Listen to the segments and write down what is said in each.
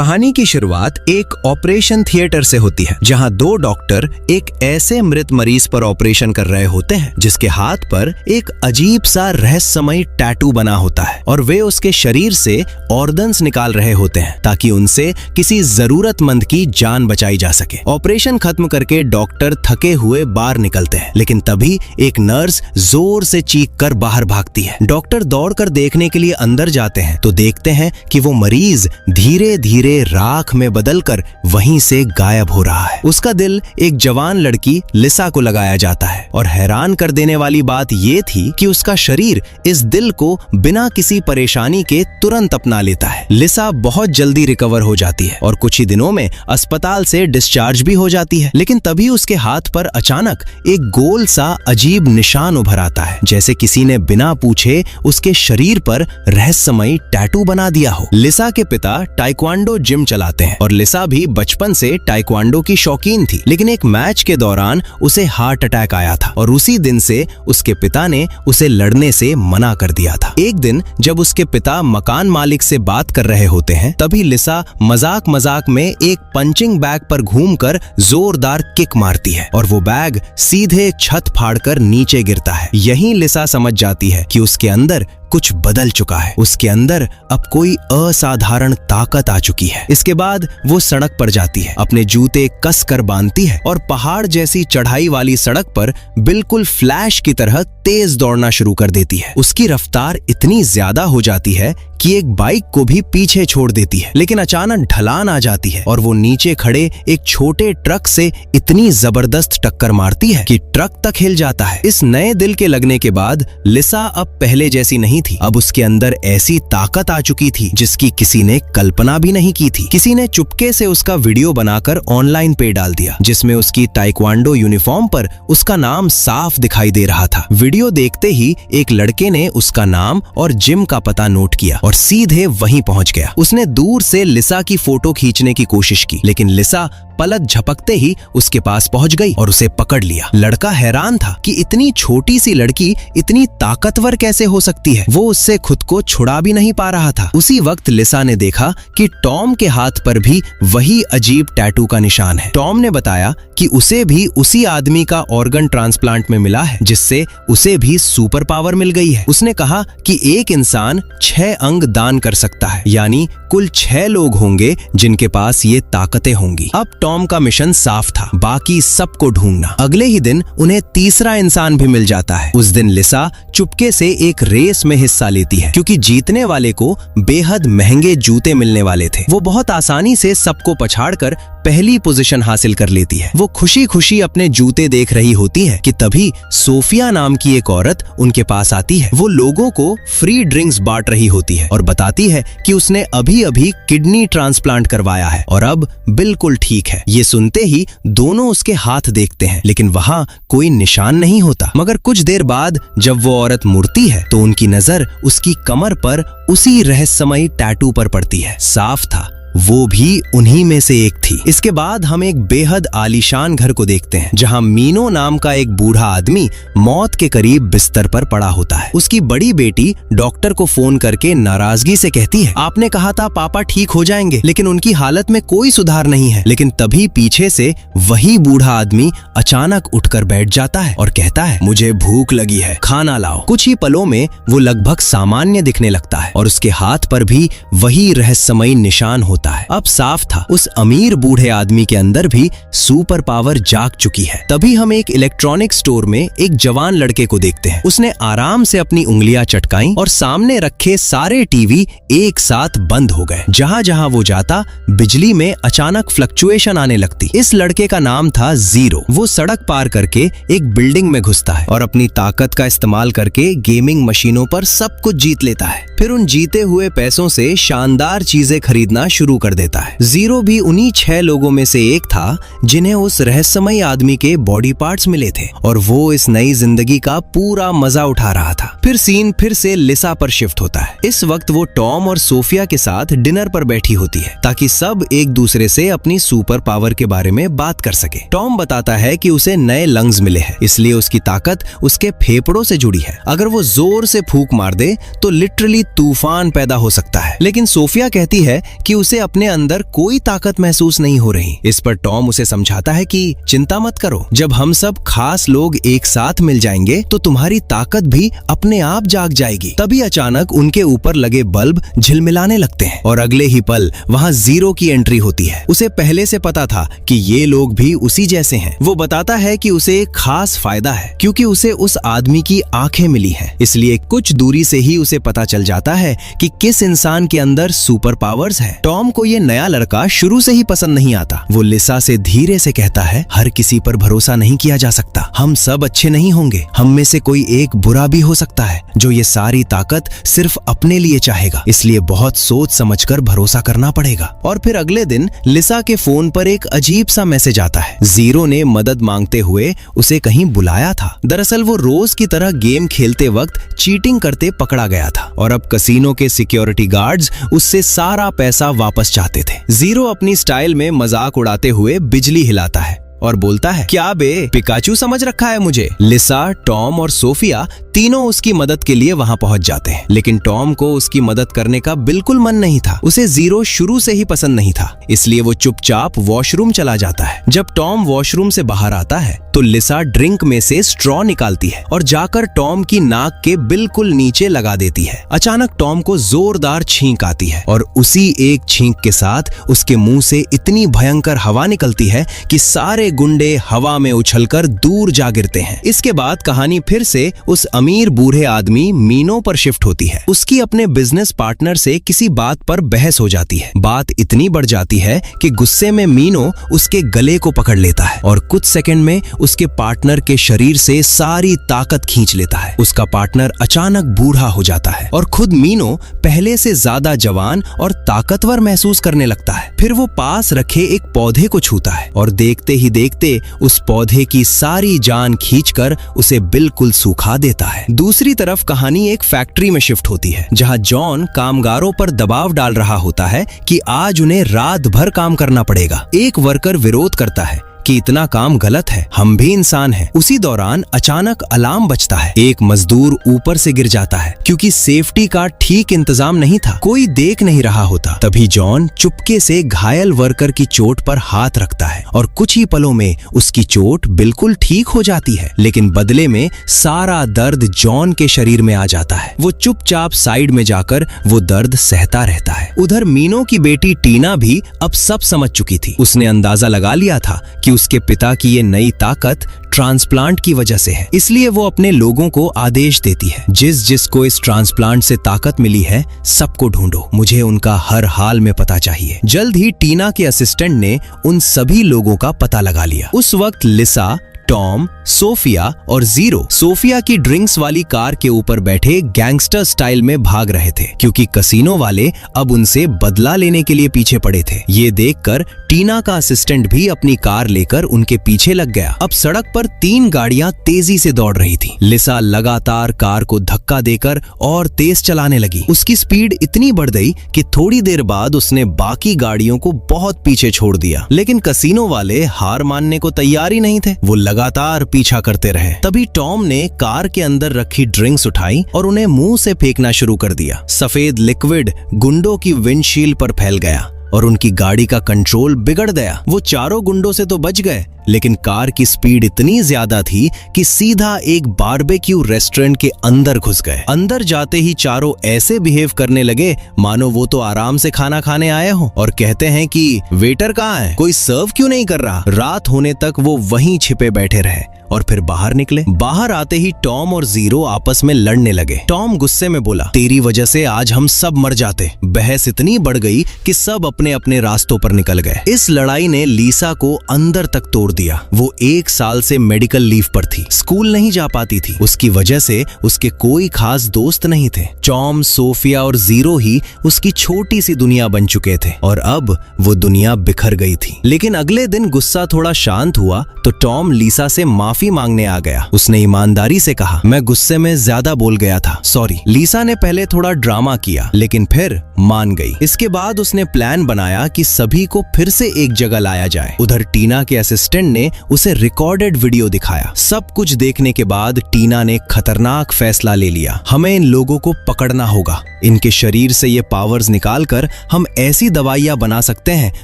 कहानी की शुरुआत एक ऑपरेशन थिएटर से होती है, जहां दो डॉक्टर एक ऐसे मृत मरीज पर ऑपरेशन कर रहे होते हैं जिसके हाथ पर एक अजीब सा रहस्यमयी टैटू बना होता है और वे उसके शरीर से ऑर्गन्स निकाल रहे होते हैं ताकि उनसे किसी जरूरतमंद की जान बचाई जा सके। ऑपरेशन खत्म करके डॉक्टर थके हुए बाहर निकलते हैं, लेकिन तभी एक नर्स जोर से चीख कर बाहर भागती है। डॉक्टर दौड़कर देखने के लिए अंदर जाते हैं तो देखते हैं कि वो मरीज धीरे धीरे राख में बदलकर वहीं से गायब हो रहा है। उसका दिल एक जवान लड़की लिसा को लगाया जाता है और हैरान कर देने वाली बात ये थी कि उसका शरीर इस दिल को बिना किसी परेशानी के तुरंत अपना लेता है। लिसा बहुत जल्दी रिकवर हो जाती है और कुछ ही दिनों में अस्पताल से डिस्चार्ज भी हो जाती है, लेकिन तभी उसके हाथ पर अचानक एक गोल सा अजीब निशान उभर आता है, जैसे किसी ने बिना पूछे उसके शरीर पर रहस्यमयी टैटू बना दिया हो। लिसा के पिता ताइक्वांडो जिम चलाते हैं और लिसा भी बचपन से ताइक्वांडो की शौकीन थी, लेकिन एक मैच के दौरान उसे हार्ट अटैक आया था और उसी दिन से उसके पिता ने उसे लड़ने से मना कर दिया था। एक दिन जब उसके पिता मकान मालिक से बात कर रहे होते हैं, तभी लिसा मजाक मजाक में एक पंचिंग बैग पर घूमकर जोरदार किक मारती है और वो बैग सीधे छत फाड़कर नीचे गिरता है। यहीं लिसा समझ जाती है कि उसके अंदर कुछ बदल चुका है, उसके अंदर अब कोई असाधारण ताकत आ चुकी है। इसके बाद वो सड़क पर जाती है, अपने जूते कस कर बांधती है और पहाड़ जैसी चढ़ाई वाली सड़क पर बिल्कुल फ्लैश की तरह तेज दौड़ना शुरू कर देती है। उसकी रफ्तार इतनी ज्यादा हो जाती है कि एक बाइक को भी पीछे छोड़ देती है, लेकिन अचानक ढलान आ जाती है और वो नीचे खड़े एक छोटे ट्रक से इतनी जबरदस्त टक्कर मारती है कि ट्रक तक हिल जाता है। इस नए दिल के लगने के बाद लिसा अब पहले जैसी नहीं थी। अब उसके अंदर ऐसी ताकत आ चुकी थी जिसकी किसी ने कल्पना भी नहीं की थी। किसी ने चुपके से उसका वीडियो बनाकर ऑनलाइन पे डाल दिया, जिसमें उसकी ताइक्वांडो यूनिफॉर्म पर उसका नाम साफ दिखाई दे रहा था। वीडियो देखते ही एक लड़के ने उसका नाम और जिम का पता नोट किया और सीधे वहीं पहुंच गया। उसने दूर से लिसा की फोटो खींचने की कोशिश की, लेकिन लिसा पलक झपकते ही उसके पास पहुंच गई और उसे पकड़ लिया। लड़का हैरान था कि इतनी छोटी सी लड़की इतनी ताकतवर कैसे हो सकती है। वो उससे खुद को छुड़ा भी नहीं पा रहा था। उसी वक्त लिसा ने देखा कि टॉम के हाथ पर भी वही अजीब टैटू का निशान है। टॉम ने बताया कि उसे भी उसी आदमी का ऑर्गन ट्रांसप्लांट में मिला है, जिससे उसे भी सुपर पावर मिल गई है। उसने कहा कि एक इंसान 6 अंग दान कर सकता है, यानी कुल 6 लोग होंगे जिनके पास ये ताकतें होंगी। अब टॉम का मिशन साफ था, बाकी सबको ढूंढना। अगले ही दिन उन्हें तीसरा इंसान भी मिल जाता है। उस दिन लिसा चुपके से एक रेस में हिस्सा लेती है, क्योंकि जीतने वाले को बेहद महंगे जूते मिलने वाले थे। वो बहुत आसानी से सबको पछाड़कर पहली पोजीशन हासिल कर लेती है। वो खुशी खुशी अपने जूते देख रही होती है कि तभी सोफिया नाम की एक औरत उनके पास आती है। वो लोगों को फ्री ड्रिंक्स बांट रही होती है और बताती है कि उसने अभी अभी किडनी ट्रांसप्लांट करवाया है और अब बिल्कुल ठीक है। ये सुनते ही दोनों उसके हाथ देखते हैं, लेकिन वहाँ कोई निशान नहीं होता। मगर कुछ देर बाद जब वो औरत मुड़ती है तो उनकी नजर उसकी कमर पर उसी रहस्यमयी टैटू पर पड़ती है। साफ था वो भी उन्हीं में से एक थी। इसके बाद हम एक बेहद आलीशान घर को देखते हैं, जहां मीनो नाम का एक बूढ़ा आदमी मौत के करीब बिस्तर पर पड़ा होता है। उसकी बड़ी बेटी डॉक्टर को फोन करके नाराजगी से कहती है, आपने कहा था पापा ठीक हो जाएंगे, लेकिन उनकी हालत में कोई सुधार नहीं है। लेकिन तभी पीछे से वही बूढ़ा आदमी अचानक उठकर बैठ जाता है और कहता है, मुझे भूख लगी है, खाना लाओ। कुछ ही पलों में वो लगभग सामान्य दिखने लगता है और उसके हाथ पर भी वही रहस्यमयी निशान होता है। अब साफ था उस अमीर बूढ़े आदमी के अंदर भी सुपर पावर जाग चुकी है। तभी हम एक इलेक्ट्रॉनिक स्टोर में एक जवान लड़के को देखते हैं। उसने आराम से अपनी उंगलियां चटकाई और सामने रखे सारे टीवी एक साथ बंद हो गए। जहां जहां वो जाता बिजली में अचानक फ्लक्चुएशन आने लगती। इस लड़के का नाम था जीरो। वो सड़क पार करके एक बिल्डिंग में घुसता है और अपनी ताकत का इस्तेमाल करके गेमिंग मशीनों पर सब कुछ जीत लेता है। फिर उन जीते हुए पैसों से शानदार चीजें खरीदना शुरू कर देता है। जीरो भी उन्हीं 6 लोगों में से एक था जिन्हें उस रहस्यमयी आदमी के बॉडी पार्ट्स मिले थे और वो इस नई जिंदगी का पूरा मजा उठा रहा था। फिर सीन फिर से लिसा पर शिफ्ट होता है। इस वक्त वो टॉम और सोफिया के साथ डिनर पर बैठी होती है ताकि सब एक दूसरे से अपनी सुपर पावर के बारे में बात कर सके। टॉम बताता है कि उसे नए लंग्स मिले हैं, इसलिए उसकी ताकत उसके फेफड़ों से जुड़ी है। अगर वो जोर से फूंक मार दे तो लिटरली तूफान पैदा हो सकता है। लेकिन सोफिया कहती है कि उसे अपने अंदर कोई ताकत महसूस नहीं हो रही। इस पर टॉम उसे समझाता है कि चिंता मत करो, जब हम सब खास लोग एक साथ मिल जाएंगे तो तुम्हारी ताकत भी अपने आप जाग जाएगी। तभी अचानक उनके ऊपर लगे बल्ब झिलमिलाने लगते हैं और अगले ही पल वहाँ जीरो की एंट्री होती है। उसे पहले से पता था कि ये लोग भी उसी जैसे हैं। वो बताता है कि उसे एक खास फायदा है क्योंकि उसे उस आदमी की आंखें मिली हैं, इसलिए कुछ दूरी से ही उसे पता चल जाता है कि किस इंसान के अंदर सुपर पावर्स है। टॉम को ये नया लड़का शुरू से ही पसंद नहीं आता। वो लिसा से धीरे से कहता है, हर किसी पर भरोसा नहीं किया जा सकता, हम सब अच्छे नहीं होंगे, हम में से कोई एक बुरा भी हो सकता है जो ये सारी ताकत सिर्फ अपने लिए चाहेगा, इसलिए बहुत सोच समझकर भरोसा करना पड़ेगा। और फिर अगले दिन लिसा के फोन पर एक अजीब सा मैसेज आता है। जीरो ने मदद मांगते हुए उसे कहीं बुलाया था। दरअसल वो रोज की तरह गेम खेलते वक्त चीटिंग करते पकड़ा गया था और अब कसीनो के सिक्योरिटी गार्ड्स उससे सारा पैसा वापस चाहते थे। जीरो अपनी स्टाइल में मजाक उड़ाते हुए बिजली हिलाता है और बोलता है, क्या बे, पिकाचू समझ रखा है मुझे। लिसा, टॉम और सोफिया तीनों उसकी मदद के लिए वहां पहुंच जाते हैं, लेकिन टॉम को उसकी मदद करने का बिल्कुल मन नहीं था। उसे जीरो शुरू से ही पसंद नहीं था, इसलिए वो चुपचाप वॉशरूम चला जाता है। जब टॉम वॉशरूम से बाहर आता है तो लिसा ड्रिंक में से स्ट्रॉ निकालती है और जाकर टॉम की नाक के बिल्कुल नीचे लगा देती है। अचानक टॉम को जोरदार छींक आती है और उसी एक छींक के साथ उसके मुंह से इतनी भयंकर हवा निकलती है कि सारे गुंडे हवा में उछलकर दूर जा गिरते हैं। इसके बाद कहानी फिर से उस अमीर बूढ़े आदमी मीनो पर शिफ्ट होती है। उसकी अपने बिजनेस पार्टनर से किसी बात पर बहस हो जाती है। बात इतनी बढ़ जाती है कि गुस्से में मीनो उसके गले को पकड़ लेता है और कुछ सेकंड में उसके पार्टनर के शरीर से सारी ताकत खींच लेता है। उसका पार्टनर अचानक बूढ़ा हो जाता है और खुद मीनो पहले से ज्यादा जवान और ताकतवर महसूस करने लगता है। फिर वो पास रखे एक पौधे को छूता है और देखते ही देखते उस पौधे की सारी जान खींचकर उसे बिल्कुल सूखा देता है। दूसरी तरफ कहानी एक फैक्ट्री में शिफ्ट होती है जहां जॉन कामगारों पर दबाव डाल रहा होता है कि आज उन्हें रात भर काम करना पड़ेगा। एक वर्कर विरोध करता है कि इतना काम गलत है, हम भी इंसान हैं। उसी दौरान अचानक अलार्म बजता है। एक मजदूर ऊपर से गिर जाता है क्योंकि सेफ्टी का ठीक इंतजाम नहीं था। कोई देख नहीं रहा होता। तभी जॉन चुपके से घायल वर्कर की चोट पर हाथ रखता है और कुछ ही पलों में उसकी चोट बिल्कुल ठीक हो जाती है, लेकिन बदले में सारा दर्द जॉन के शरीर में आ जाता है। वो चुपचाप साइड में जाकर वो दर्द सहता रहता है। उधर मीनो की बेटी टीना भी अब सब समझ चुकी थी। उसने अंदाजा लगा लिया था कि उसके पिता की ये नई ताकत ट्रांसप्लांट की वजह से है, इसलिए वो अपने लोगों को आदेश देती है, जिस जिसको इस ट्रांसप्लांट से ताकत मिली है सबको ढूंढो, मुझे उनका हर हाल में पता चाहिए। जल्द ही टीना के असिस्टेंट ने उन सभी लोगों का पता लगा लिया। उस वक्त लिसा, टॉम, सोफिया और जीरो सोफिया की ड्रिंक्स वाली कार के ऊपर बैठे गैंगस्टर स्टाइल में भाग रहे थे क्योंकि कसीनो वाले अब उनसे बदला लेने के लिए पीछे पड़े थे। ये देखकर टीना का असिस्टेंट भी अपनी कार लेकर उनके पीछे लग गया। अब सड़क पर 3 गाड़ियां तेजी से दौड़ रही थी। लिसा लगातार कार को धक्का देकर और तेज चलाने लगी। उसकी स्पीड इतनी बढ़ गई कि थोड़ी देर बाद उसने बाकी गाड़ियों को बहुत पीछे छोड़ दिया, लेकिन कसीनो वाले हार मानने को तैयार ही नहीं थे। वो लगातार पीछा करते रहे। तभी टॉम ने कार के अंदर रखी ड्रिंक्स उठाई और उन्हें मुंह से फेंकना शुरू कर दिया। सफेद लिक्विड गुंडों की विंडशील्ड पर फैल गया और उनकी गाड़ी का कंट्रोल बिगड़ गया। वो चारों गुंडों से तो बच गए, लेकिन कार की स्पीड इतनी ज्यादा थी कि सीधा एक बारबेक्यू रेस्टोरेंट के अंदर घुस गए। अंदर जाते ही चारों ऐसे बिहेव करने लगे मानो वो तो आराम से खाना खाने आए हो और कहते हैं कि वेटर कहाँ है, कोई सर्व क्यों नहीं कर रहा। रात होने तक वो वहीं छिपे बैठे रहे और फिर बाहर निकले। बाहर आते ही टॉम और जीरो आपस में लड़ने लगे। टॉम गुस्से में बोला, तेरी वजह से आज हम सब मर जाते। बहस इतनी बढ़ गई कि सब अपने अपने रास्तों पर निकल गए। इस लड़ाई ने लिसा को अंदर तक तोड़ दिया। वो 1 साल से मेडिकल लीव पर थी, स्कूल नहीं जा पाती थी। उसकी वजह से उसके कोई खास दोस्त नहीं थे। टॉम, सोफिया और जीरो ही उसकी छोटी सी दुनिया बन चुके थे और अब वो दुनिया बिखर गई थी। लेकिन अगले दिन गुस्सा थोड़ा शांत हुआ तो टॉम लिसा से माफी मांगने आ गया। उसने ईमानदारी से कहा, मैं गुस्से में ज्यादा बोल गया था, सॉरी। लिसा ने पहले थोड़ा ड्रामा किया लेकिन फिर मान गई। इसके बाद उसने प्लान बनाया कि सभी को फिर से एक जगह लाया जाए। उधर टीना के असिस्टेंट एजेंट ने उसे रिकॉर्डेड वीडियो दिखाया। सब कुछ देखने के बाद टीना ने खतरनाक फैसला ले लिया। हमें इन लोगों को पकड़ना होगा। इनके शरीर से ये पावर्स निकालकर हम ऐसी दवाइयां बना सकते हैं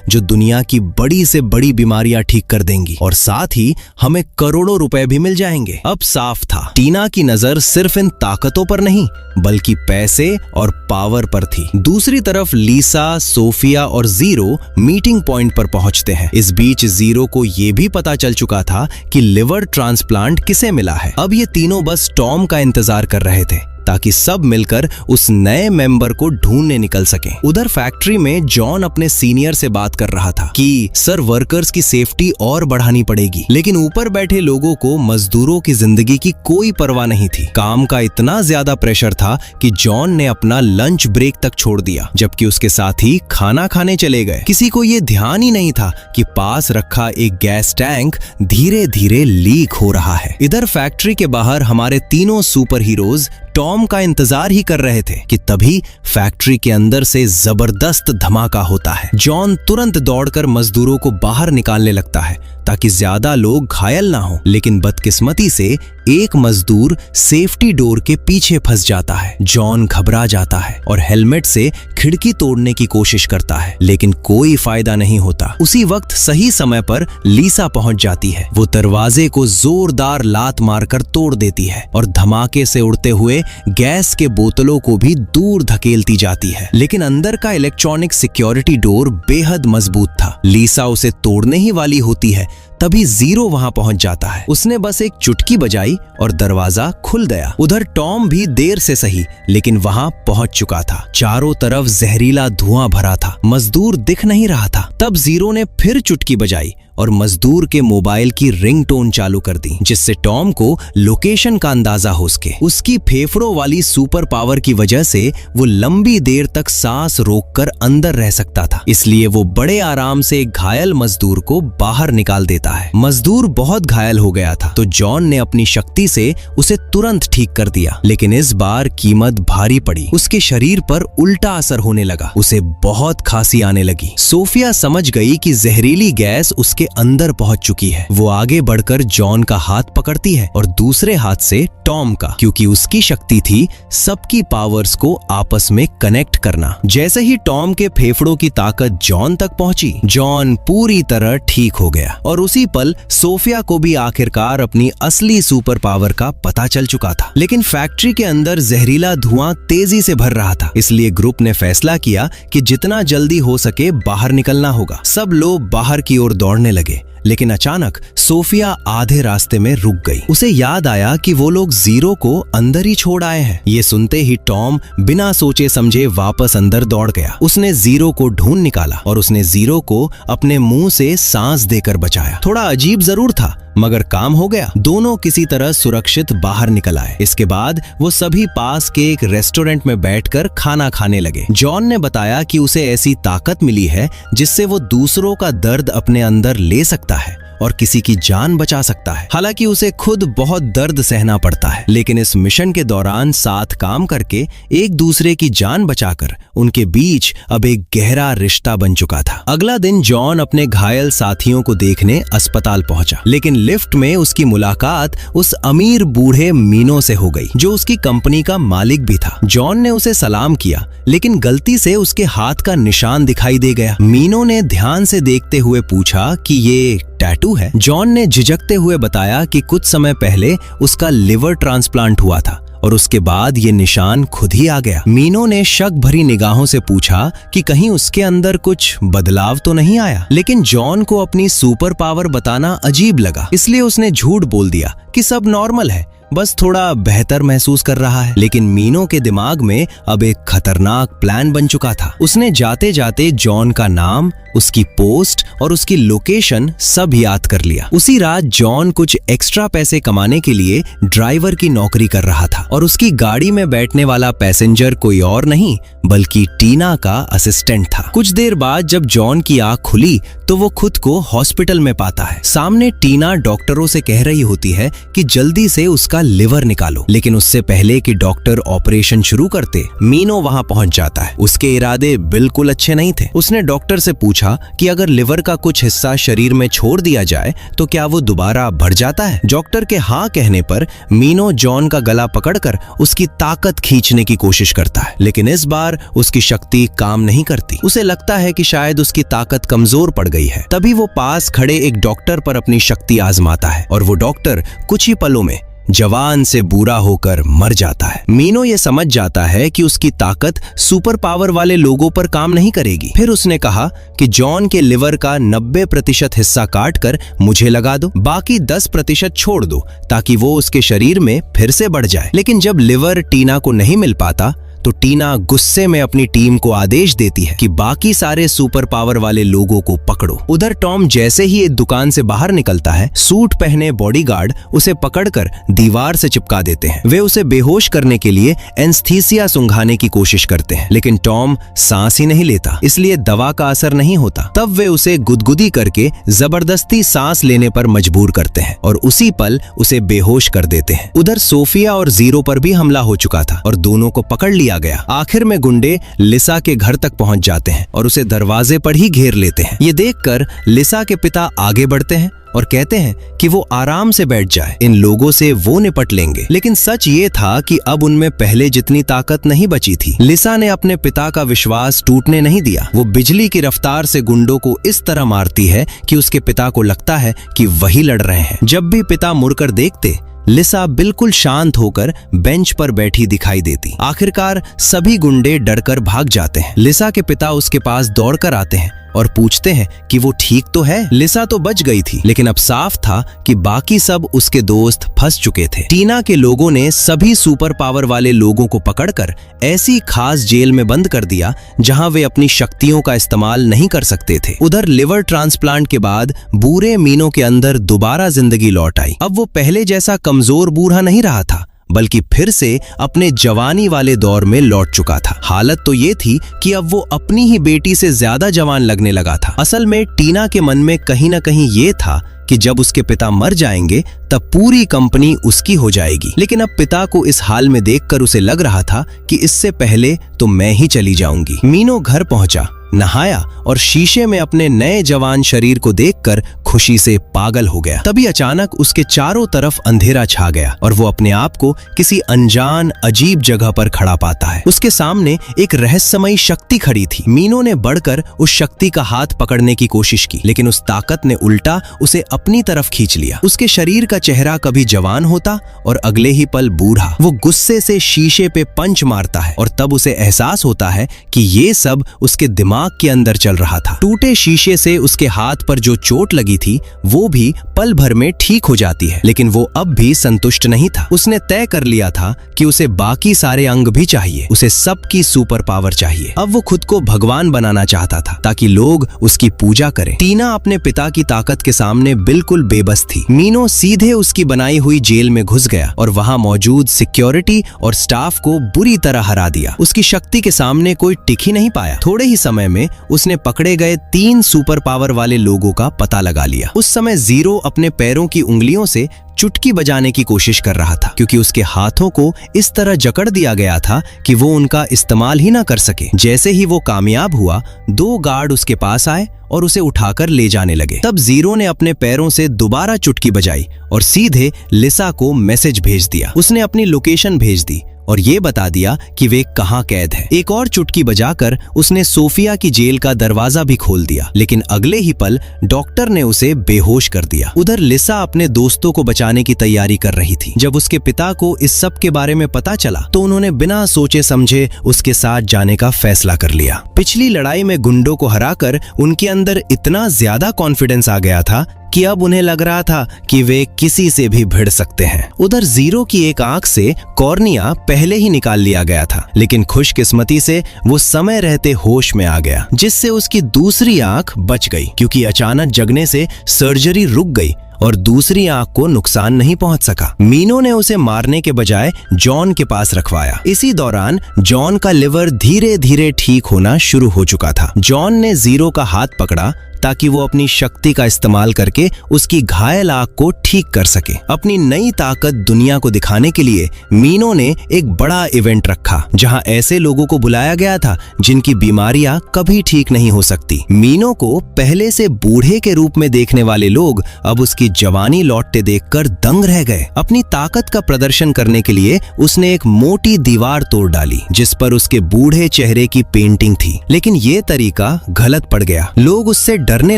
जो दुनिया की बड़ी से बड़ी बीमारियां ठीक कर देंगी और साथ ही हमें करोड़ों रुपए भी मिल जाएंगे। अब साफ था, टीना की नजर सिर्फ इन ताकतों पर नहीं बल्कि पैसे और पावर पर थी। दूसरी तरफ लीसा, सोफिया और जीरो मीटिंग पॉइंट पर पहुंचते हैं। इस बीच जीरो को ये भी पता चल चुका था कि लिवर ट्रांसप्लांट किसे मिला है। अब ये तीनों बस टॉम का इंतजार कर रहे थे ताकि सब मिलकर उस नए मेंबर को ढूंढने निकल सकें। उधर फैक्ट्री में जॉन अपने सीनियर से बात कर रहा था कि सर वर्कर्स की सेफ्टी और बढ़ानी पड़ेगी, लेकिन ऊपर बैठे लोगों को मजदूरों की जिंदगी की कोई परवाह नहीं थी। काम का इतना ज्यादा प्रेशर था कि जॉन ने अपना लंच ब्रेक तक छोड़ दिया, जबकि उसके साथी खाना खाने चले गए। किसी को ये ध्यान ही नहीं था कि पास रखा एक गैस टैंक धीरे धीरे लीक हो रहा है। इधर फैक्ट्री के बाहर हमारे तीनों सुपर हीरोज टॉम का इंतजार ही कर रहे थे कि तभी फैक्ट्री के अंदर से जबरदस्त धमाका होता है। जॉन तुरंत दौड़कर मजदूरों को बाहर निकालने लगता है ताकि ज्यादा लोग घायल ना हो, लेकिन बदकिस्मती से एक मजदूर सेफ्टी डोर के पीछे फंस जाता है। जॉन घबरा जाता है और हेलमेट से खिड़की तोड़ने की कोशिश करता है, लेकिन कोई फायदा नहीं होता। उसी वक्त सही समय पर लीसा पहुंच जाती है। वो दरवाजे को जोरदार लात मारकर तोड़ देती है और धमाके से उड़ते हुए गैस के बोतलों को भी दूर धकेलती जाती है, लेकिन अंदर का इलेक्ट्रॉनिक सिक्योरिटी डोर बेहद मजबूत था। लीसा उसे तोड़ने ही वाली होती है, तभी जीरो वहां पहुंच जाता है। उसने बस एक चुटकी बजाई और दरवाजा खुल गया। उधर टॉम भी देर से सही लेकिन वहां पहुंच चुका था। चारों तरफ जहरीला धुआं भरा था, मजदूर दिख नहीं रहा था। तब जीरो ने फिर चुटकी बजाई और मजदूर के मोबाइल की रिंगटोन चालू कर दी, जिससे टॉम को लोकेशन का अंदाजा हो सके। उसकी फेफड़ों वाली सुपर पावर की वजह से वो लंबी देर तक सांस रोककर अंदर रह सकता था, इसलिए वो बड़े आराम से एक घायल मजदूर को बाहर निकाल देता है। मजदूर बहुत घायल हो गया था तो जॉन ने अपनी शक्ति से उसे तुरंत ठीक कर दिया, लेकिन इस बार कीमत भारी पड़ी। उसके शरीर पर उल्टा असर होने लगा, उसे बहुत खांसी आने लगी। सोफिया समझ गई कि जहरीली गैस उसके अंदर पहुंच चुकी है। वो आगे बढ़कर जॉन का हाथ पकड़ती है और दूसरे हाथ से टॉम का, क्योंकि उसकी शक्ति थी सबकी पावर्स को आपस में कनेक्ट करना। जैसे ही टॉम के फेफड़ों की ताकत जॉन तक पहुंची, जॉन पूरी तरह ठीक हो गया और उसी पल सोफिया को भी आखिरकार अपनी असली सुपर पावर का पता चल चुका था। लेकिन फैक्ट्री के अंदर जहरीला धुआं तेजी से भर रहा था, इसलिए ग्रुप ने फैसला किया कि जितना जल्दी हो सके बाहर निकलना होगा। सब लोग बाहर की ओर दौड़ने लगे, लेकिन अचानक सोफिया आधे रास्ते में रुक गई। उसे याद आया कि वो लोग जीरो को अंदर ही छोड़ आए हैं। ये सुनते ही टॉम बिना सोचे समझे वापस अंदर दौड़ गया। उसने जीरो को ढूंढ निकाला और उसने जीरो को अपने मुंह से सांस देकर बचाया। थोड़ा अजीब जरूर था मगर काम हो गया। दोनों किसी तरह सुरक्षित बाहर निकल आए। इसके बाद वो सभी पास के एक रेस्टोरेंट में बैठकर खाना खाने लगे। जॉन ने बताया कि उसे ऐसी ताकत मिली है जिससे वो दूसरों का दर्द अपने अंदर ले सकता है और किसी की जान बचा सकता है। हालांकि उसे खुद बहुत दर्द सहना पड़ता है, लेकिन इस मिशन के दौरान साथ काम करके एक दूसरे की जान बचाकर उनके बीच अब एक गहरा रिश्ता बन चुका था। अगला दिन जॉन अपने घायल साथियों को देखने अस्पताल पहुंचा, लेकिन लिफ्ट में उसकी मुलाकात उस अमीर बूढ़े मीनो से हो गई जो उसकी कंपनी का मालिक भी था। जॉन ने उसे सलाम किया, लेकिन गलती से उसके हाथ का निशान दिखाई दे गया। मीनो ने ध्यान से देखते हुए पूछा कि ये टैटू है। जॉन ने झिझकते हुए बताया कि कुछ समय पहले उसका लिवर ट्रांसप्लांट हुआ था और उसके बाद ये निशान खुद ही आ गया। मीनो ने शक भरी निगाहों से पूछा कि कहीं उसके अंदर कुछ बदलाव तो नहीं आया, लेकिन जॉन को अपनी सुपर पावर बताना अजीब लगा, इसलिए उसने झूठ बोल दिया कि सब नॉर्मल है, बस थोड़ा बेहतर महसूस कर रहा है। लेकिन मीनो के दिमाग में अब एक खतरनाक प्लान बन चुका था। उसने जाते जाते जॉन का नाम, उसकी पोस्ट और उसकी लोकेशन सब याद कर लिया। उसी रात जॉन कुछ एक्स्ट्रा पैसे कमाने के लिए ड्राइवर की नौकरी कर रहा था और उसकी गाड़ी में बैठने वाला पैसेंजर कोई और नहीं बल्कि टीना का असिस्टेंट था। कुछ देर बाद जब जॉन की आंख खुली तो वो खुद को हॉस्पिटल में पाता है। सामने टीना डॉक्टरों से कह रही होती है कि जल्दी से उसका लिवर निकालो, लेकिन उससे पहले कि डॉक्टर ऑपरेशन शुरू करते मीनो वहां पहुंच जाता है। उसके इरादे बिल्कुल अच्छे नहीं थे। उसने डॉक्टर से पूछा पूछा कि अगर लिवर का कुछ हिस्सा शरीर में छोड़ दिया जाए तो क्या वो दोबारा बढ़ जाता है। डॉक्टर के हाँ कहने पर मीनो जॉन का गला पकड़कर उसकी ताकत खींचने की कोशिश करता है, लेकिन इस बार उसकी शक्ति काम नहीं करती। उसे लगता है कि शायद उसकी ताकत कमजोर पड़ गई है। तभी वो पास खड़े एक डॉक्टर पर अपनी शक्ति आजमाता है और वो डॉक्टर कुछ ही पलों में जवान से बुरा होकर मर जाता है। मीनो ये समझ जाता है कि उसकी ताकत सुपर पावर वाले लोगों पर काम नहीं करेगी। फिर उसने कहा कि जॉन के लिवर का 90% हिस्सा काट कर मुझे लगा दो, बाकी 10% छोड़ दो ताकि वो उसके शरीर में फिर से बढ़ जाए। लेकिन जब लिवर टीना को नहीं मिल पाता तो टीना गुस्से में अपनी टीम को आदेश देती है कि बाकी सारे सुपर पावर वाले लोगों को पकड़ो। उधर टॉम जैसे ही एक दुकान से बाहर निकलता है, सूट पहने बॉडीगार्ड उसे पकड़कर दीवार से चिपका देते हैं। वे उसे बेहोश करने के लिए एनेस्थीसिया सुंघाने की कोशिश करते हैं, लेकिन टॉम सांस ही नहीं लेता, इसलिए दवा का असर नहीं होता। तब वे उसे गुदगुदी करके जबरदस्ती सांस लेने पर मजबूर करते हैं और उसी पल उसे बेहोश कर देते हैं। उधर सोफिया और जीरो पर भी हमला हो चुका था और दोनों को पकड़ लिया गया। आखिर में गुंडे लिसा के घर तक पहुंच जाते हैं और उसे दरवाजे पर ही घेर लेते हैं। ये देखकर लिसा के पिता आगे बढ़ते हैं और कहते हैं कि वो आराम से बैठ जाए, इन लोगों से वो निपट लेंगे। लेकिन सच ये था कि अब उनमें पहले जितनी ताकत नहीं बची थी। लिसा ने अपने पिता का विश्वास टूटने नहीं दिया। वो बिजली की रफ्तार से गुंडों को इस तरह मारती है कि उसके पिता को लगता है कि वही लड़ रहे हैं। जब भी पिता मुड़कर देखते, लिसा बिल्कुल शांत होकर बेंच पर बैठी दिखाई देती। आखिरकार सभी गुंडे डरकर भाग जाते हैं। लिसा के पिता उसके पास दौड़कर आते हैं और पूछते हैं कि वो ठीक तो है। लिसा तो बच गई थी, लेकिन अब साफ था कि बाकी सब उसके दोस्त फंस चुके थे। टीना के लोगों ने सभी सुपर पावर वाले लोगों को पकड़कर ऐसी खास जेल में बंद कर दिया जहां वे अपनी शक्तियों का इस्तेमाल नहीं कर सकते थे। उधर लिवर ट्रांसप्लांट के बाद बूढ़े मीनो के अंदर दोबारा जिंदगी लौट आई। अब वो पहले जैसा कमजोर बूढ़ा नहीं रहा था, बल्कि फिर से अपने जवानी वाले दौर में लौट चुका था। हालत तो ये थी कि अब वो अपनी ही बेटी से ज्यादा जवान लगने लगा था। असल में टीना के मन में कहीं ना कहीं ये था कि जब उसके पिता मर जाएंगे तब पूरी कंपनी उसकी हो जाएगी। लेकिन अब पिता को इस हाल में देखकर उसे लग रहा था कि इससे पहले तो मैं ही चली जाऊंगी। मीनो घर पहुंचा, नहाया और शीशे में अपने नए जवान शरीर को देखकर खुशी से पागल हो गया। तभी अचानक उसके चारों तरफ अंधेरा छा गया और वो अपने आप को किसी अनजान अजीब जगह पर खड़ा पाता है। उसके सामने एक रहस्यमयी शक्ति खड़ी थी। मीनो ने बढ़कर उस शक्ति का हाथ पकड़ने की कोशिश की, लेकिन उस ताकत ने उल्टा उसे अपनी तरफ खींच लिया। उसके शरीर का चेहरा कभी जवान होता और अगले ही पल बूढ़ा। वो गुस्से से शीशे पे पंच मारता है और तब उसे एहसास होता है कि ये सब उसके दिमाग के अंदर चल रहा था। टूटे शीशे से उसके हाथ पर जो चोट लगी थी वो भी पल भर में ठीक हो जाती है, लेकिन वो अब भी संतुष्ट नहीं था। उसने तय कर लिया था कि उसे बाकी सारे अंग भी चाहिए, उसे सबकी सुपर पावर चाहिए। अब वो खुद को भगवान बनाना चाहता था ताकि लोग उसकी पूजा करें। टीना अपने पिता की ताकत के सामने बिल्कुल बेबस थी। मीनो सीधे उसकी बनाई हुई जेल में घुस गया और वहां मौजूद सिक्योरिटी और स्टाफ को बुरी तरह हरा दिया। उसकी शक्ति के सामने कोई टिक ही नहीं पाया। थोड़े ही समय में उसने पकड़े गए 3 सुपर पावर वाले लोगों का पता लगा लिया। उस समय जीरो अपने पैरों की उंगलियों से चुटकी बजाने की कोशिश कर रहा था, क्योंकि उसके हाथों को इस तरह जकड़ दिया गया था कि वो उनका इस्तेमाल ही ना कर सके। जैसे ही वो कामयाब हुआ, 2 गार्ड उसके पास आए और उसे उठाकर ले जाने लगे। तब जीरो ने अपने पैरों से दोबारा चुटकी बजाई और सीधे लिसा को मैसेज भेज दिया। उसने अपनी लोकेशन भेज दी और ये बता दिया कि वे कहाँ कैद है। एक और चुटकी बजाकर उसने सोफिया की जेल का दरवाजा भी खोल दिया, लेकिन अगले ही पल डॉक्टर ने उसे बेहोश कर दिया। उधर लिसा अपने दोस्तों को बचाने की तैयारी कर रही थी। जब उसके पिता को इस सब के बारे में पता चला तो उन्होंने बिना सोचे समझे उसके साथ जाने का फैसला कर लिया। पिछली लड़ाई में गुंडों को हराकर उनके अंदर इतना ज्यादा कॉन्फिडेंस आ गया था कि अब उन्हें लग रहा था कि वे किसी से भी भिड़ सकते हैं। उधर जीरो की एक आंख से कॉर्निया पहले ही निकाल लिया गया था, लेकिन खुशकिस्मती से वो समय रहते होश में आ गया, जिससे उसकी दूसरी आंख बच गई, क्योंकि अचानक जगने से सर्जरी रुक गई और दूसरी आंख को नुकसान नहीं पहुंच सका। मीनो ने उसे मारने के बजाय जॉन के पास रखवाया। इसी दौरान जॉन का लिवर धीरे धीरे ठीक होना शुरू हो चुका था। जॉन ने जीरो का हाथ पकड़ा ताकि वो अपनी शक्ति का इस्तेमाल करके उसकी घायल आंख को ठीक कर सके। अपनी नई ताकत दुनिया को दिखाने के लिए मीनो ने एक बड़ा इवेंट रखा जहां ऐसे लोगों को बुलाया गया था जिनकी बीमारियां कभी ठीक नहीं हो सकती। मीनो को पहले से बूढ़े के रूप में देखने वाले लोग अब उसकी जवानी लौटते देखकर दंग रह गए। अपनी ताकत का प्रदर्शन करने के लिए उसने एक मोटी दीवार तोड़ डाली जिस पर उसके बूढ़े चेहरे की पेंटिंग थी, लेकिन ये तरीका गलत पड़ गया। लोग उससे डरने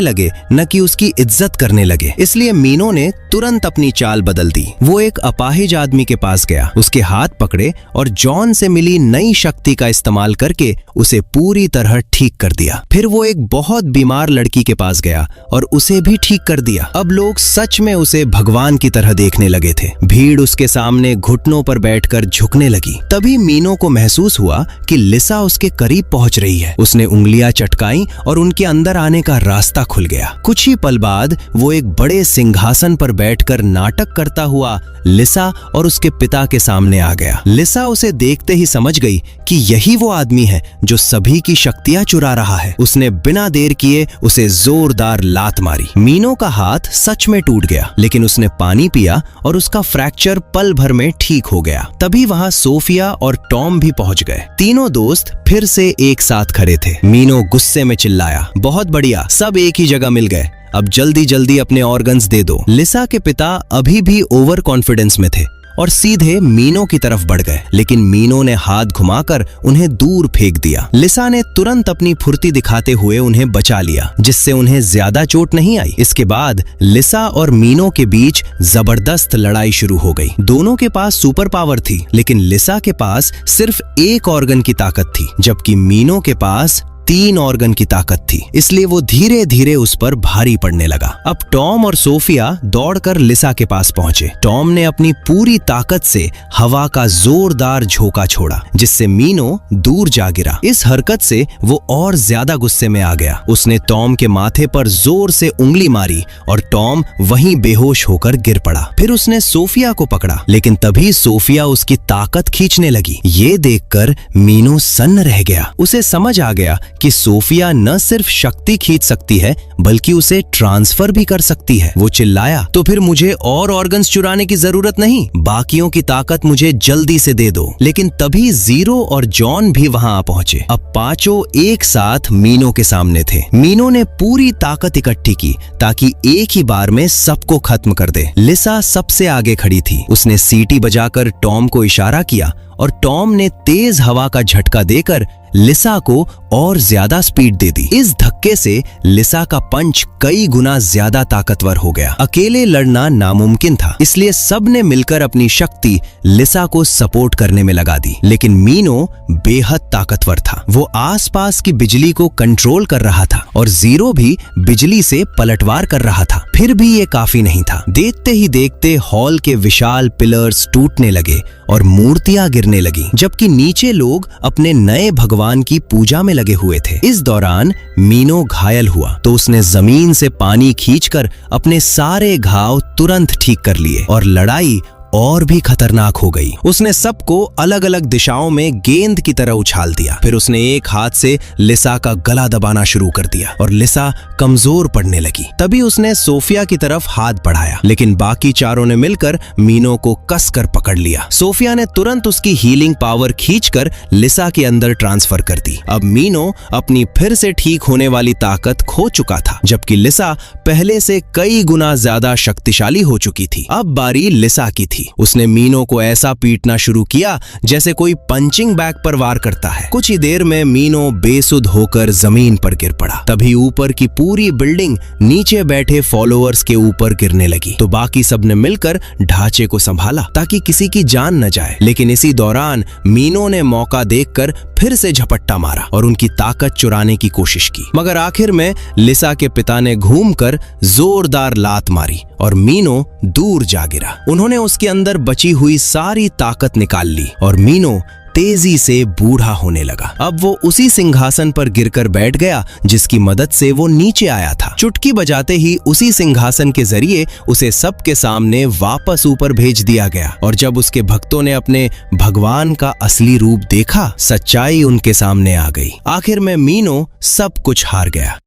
लगे न कि उसकी इज्जत करने लगे। इसलिए मीनो ने तुरंत अपनी चाल बदल दी। वो एक अपाहिज आदमी के पास गया, उसके हाथ पकड़े और जॉन से मिली नई शक्ति का इस्तेमाल करके उसे पूरी तरह ठीक कर दिया। फिर वो एक बहुत बीमार लड़की के पास गया और उसे भी ठीक कर दिया। अब लोग सच में उसे भगवान की तरह देखने लगे थे। भीड़ उसके सामने घुटनों पर बैठकर झुकने लगी। तभी मीनो को महसूस हुआ कि लिसा उसके करीब पहुंच रही है। उसने उंगलियां चटकाई और उनके अंदर आने का रास्ता खुल गया। कुछ ही पल बाद वो एक बड़े सिंहासन पर बैठकर नाटक करता हुआ लिसा और उसके पिता के सामने आ गया। लिसा उसे देखते ही समझ गई कि यही वो आदमी है जो सभी की शक्तियां चुरा रहा है। उसने बिना देर किए उसे जोरदार लात मारी। मीनो का हाथ सच में टूट गया, लेकिन उसने पानी पिया और उसका फ्रैक्चर पल भर में ठीक हो गया। तभी वहां सोफिया और टॉम भी पहुंच गए। तीनों दोस्त फिर से एक साथ खड़े थे। मीनो गुस्से में चिल्लाया, बहुत बढ़िया, सब एक ही जगह मिल गए, अब जल्दी जल्दी अपने ऑर्गन्स दे दो। लिसा के पिता अभी भी ओवर कॉन्फिडेंस में थे और सीधे मीनो की तरफ बढ़ गए, लेकिन मीनो ने हाथ घुमाकर उन्हें दूर फेंक दिया। लिसा ने तुरंत अपनी फुर्ती दिखाते हुए उन्हें बचा लिया, जिससे उन्हें ज्यादा चोट नहीं आई। इसके बाद लिसा और मीनो के बीच जबरदस्त लड़ाई शुरू हो गई। दोनों के पास सुपर पावर थी, लेकिन लिसा के पास सिर्फ एक ऑर्गन की ताकत थी, जबकि मीनो के पास 3 ऑर्गन की ताकत थी। इसलिए वो धीरे धीरे उस पर भारी पड़ने लगा। अब टॉम और सोफिया दौड़कर लिसा के पास पहुंचे। टॉम ने अपनी पूरी ताकत से हवा का जोरदार झोंका छोड़ा, जिससे मीनो दूर जा गिरा। इस हरकत से वो और ज्यादा गुस्से में आ गया। उसने टॉम के माथे पर जोर से उंगली मारी और टॉम वहीं बेहोश होकर गिर पड़ा। फिर उसने सोफिया को पकड़ा, लेकिन तभी सोफिया उसकी ताकत खींचने लगी। ये देखकर मीनो सन्न रह गया। उसे समझ आ गया कि सोफिया न सिर्फ शक्ति खींच सकती है बल्कि उसे ट्रांसफर भी कर सकती है। वो चिल्लाया, तो फिर मुझे और ऑर्गन्स चुराने की जरूरत नहीं, बाकियों की ताकत मुझे जल्दी से दे दो। लेकिन तभी जीरो और जॉन भी वहां आ पहुंचे। अब पांचों एक साथ मीनो के सामने थे। मीनो ने पूरी ताकत इकट्ठी की ताकि एक ही बार में सबको खत्म कर दे। लिसा सबसे आगे खड़ी थी। उसने सीटी बजाकर टॉम को इशारा किया और टॉम ने तेज हवा का झटका देकर लिसा को और ज्यादा स्पीड दे दी। इस धक्के से लिसा का पंच कई गुना ज्यादा ताकतवर हो गया। अकेले लड़ना नामुमकिन था, इसलिए सब ने मिलकर अपनी शक्ति लिसा को सपोर्ट करने में लगा दी। लेकिन मीनो बेहद ताकतवर था। वो आसपास की बिजली को कंट्रोल कर रहा था और जीरो भी बिजली से पलटवार कर रहा था। फिर भी ये काफी नहीं था। देखते ही देखते हॉल के विशाल पिलर्स टूटने लगे और मूर्तियां गिरने लगी, जबकि नीचे लोग अपने नए भगवान की पूजा में लगे हुए थे। इस दौरान मीनो घायल हुआ तो उसने जमीन से पानी खींचकर अपने सारे घाव तुरंत ठीक कर लिए और लड़ाई और भी खतरनाक हो गई। उसने सबको अलग अलग दिशाओं में गेंद की तरह उछाल दिया। फिर उसने एक हाथ से लिसा का गला दबाना शुरू कर दिया और लिसा कमजोर पड़ने लगी। तभी उसने सोफिया की तरफ हाथ बढ़ाया, लेकिन बाकी चारों ने मिलकर मीनो को कसकर पकड़ लिया। सोफिया ने तुरंत उसकी हीलिंग पावर खींचकर लिसा के अंदर ट्रांसफर कर दी। अब मीनो अपनी फिर से ठीक होने वाली ताकत खो चुका था, जबकि लिसा पहले से कई गुना ज्यादा शक्तिशाली हो चुकी थी। अब बारी लिसा की थी। उसने मीनो को ऐसा पीटना शुरू किया जैसे कोई पंचिंग बैग पर वार करता है। कुछ ही देर में मीनो बेसुध होकर जमीन पर गिर पड़ा। तभी ऊपर की पूरी बिल्डिंग नीचे बैठे फॉलोअर्स के ऊपर गिरने लगी, तो बाकी सब ने मिलकर ढांचे को संभाला ताकि किसी की जान न जाए। लेकिन इसी दौरान मीनो ने मौका देखकर फिर से झपट्टा मारा और उनकी ताकत चुराने की कोशिश की, मगर आखिर में लिसा के पिता ने घूमकर जोरदार लात मारी और मीनो दूर जा गिरा। उन्होंने उसके अंदर बची हुई सारी ताकत निकाल ली और मीनो तेजी से बूढ़ा होने लगा। अब वो उसी सिंहासन पर गिरकर बैठ गया जिसकी मदद से वो नीचे आया था। चुटकी बजाते ही उसी सिंहासन के जरिए उसे सबके सामने वापस ऊपर भेज दिया गया और जब उसके भक्तों ने अपने भगवान का असली रूप देखा, सच्चाई उनके सामने आ गई। आखिर में मीनो सब कुछ हार गया।